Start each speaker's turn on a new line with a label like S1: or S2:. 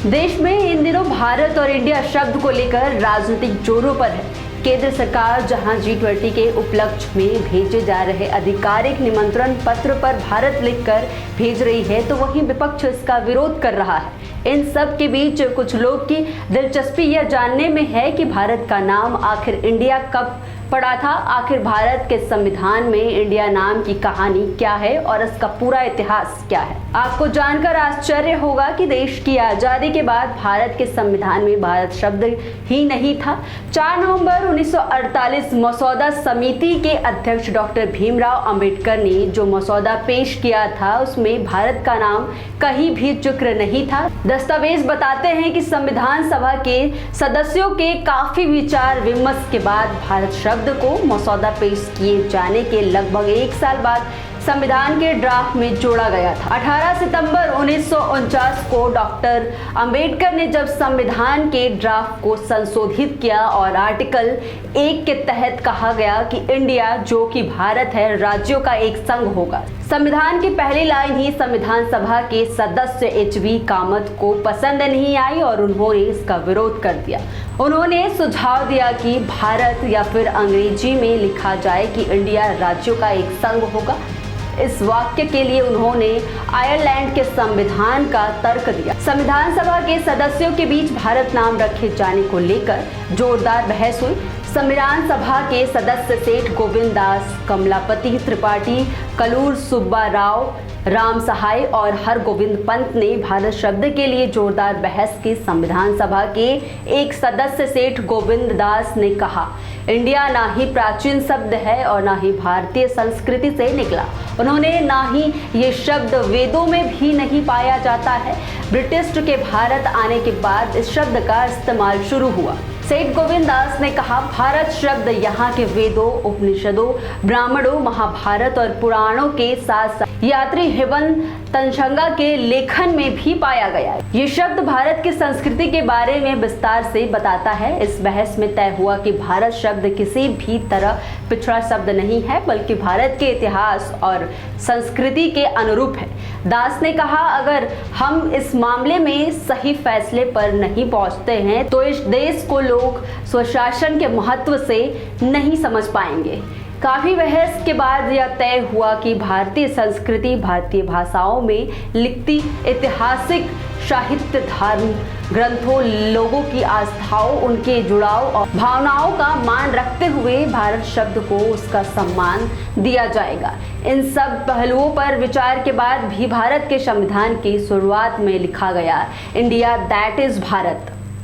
S1: देश में इन दिनों भारत और इंडिया शब्द को लेकर राजनीतिक जोरों पर है। केंद्र सरकार जहां G20 के उपलक्ष्य में भेजे जा रहे आधिकारिक निमंत्रण पत्र पर भारत लिखकर भेज रही है, तो वहीं विपक्ष इसका विरोध कर रहा है। इन सब के बीच कुछ लोग की दिलचस्पी यह जानने में है कि भारत का नाम आखिर इंडिया कब पड़ा था। आखिर भारत के संविधान में इंडिया नाम की कहानी क्या है और इसका पूरा इतिहास क्या है। आपको जानकर आश्चर्य होगा कि देश की आजादी के बाद भारत के संविधान में भारत शब्द ही नहीं था। 4 नवंबर 1948 मसौदा समिति के अध्यक्ष डॉक्टर भीमराव अंबेडकर ने जो मसौदा पेश किया था, उसमें भारत का नाम कहीं भी जिक्र नहीं था। दस्तावेज बताते हैं कि संविधान सभा के सदस्यों के काफी विचार विमर्श के बाद भारत शब्द को मसौदा पेश किए जाने के लगभग 1 साल बाद संविधान के ड्राफ्ट में जोड़ा गया था। 18 सितंबर 1949 को डॉक्टर अंबेडकर ने जब संविधान के ड्राफ्ट को संशोधित किया और आर्टिकल 1 के तहत कहा गया कि इंडिया जो कि भारत है राज्यों का एक संघ होगा। संविधान की पहली लाइन ही संविधान सभा के सदस्य HB कामत को पसंद नहीं आई और उन्होंने इसका विरोध कर दिया। उन्होंने सुझाव दिया कि भारत या फिर अंग्रेजी में लिखा जाए कि इंडिया राज्यों का एक संघ होगा। इस वाक्य के लिए उन्होंने आयरलैंड के संविधान का तर्क दिया। संविधान सभा के सदस्यों के बीच भारत नाम रखे जाने को लेकर जोरदार बहस हुई। संविधान सभा के सदस्य सेठ गोविंद दास, कमलापति त्रिपाठी, कलूर सुब्बा राव, राम सहाय और हरगोविंद पंत ने भारत शब्द के लिए जोरदार बहस की। संविधान सभा के एक सदस्य सेठ गोविंद दास ने कहा, इंडिया ना ही प्राचीन शब्द है और ना ही भारतीय संस्कृति से निकला। उन्होंने ना ही ये शब्द वेदों में भी नहीं पाया जाता है। ब्रिटिश के भारत आने के बाद इस शब्द का इस्तेमाल शुरू हुआ। सेठ गोविंद दास ने कहा, भारत शब्द यहाँ के वेदों, उपनिषदों, ब्राह्मणों, महाभारत और पुराणों के साथ साथ यात्री हेवन तनशंगा के लेखन में भी पाया गया है। ये शब्द भारत की संस्कृति के बारे में विस्तार से बताता है। इस बहस में तय हुआ कि भारत शब्द किसी भी तरह पिछड़ा शब्द नहीं है, बल्कि भारत के इतिहास और संस्कृति के अनुरूप है। दास ने कहा, अगर हम इस मामले में सही फैसले पर नहीं पहुंचते हैं तो इस देश को लोग स्वशासन के महत्व से नहीं समझ पाएंगे। काफी बहस के बाद यह तय हुआ कि भारतीय संस्कृति, भारतीय भाषाओं में लिखती ऐतिहासिक साहित्य, धर्म ग्रंथों, लोगों की आस्थाओं, उनके जुड़ाव और भावनाओं का मान रखते हुए भारत शब्द को उसका सम्मान दिया जाएगा। इन सब पहलुओं पर विचार के बाद भी भारत के संविधान की शुरुआत में लिखा गया, इंडिया दैट इज भारत।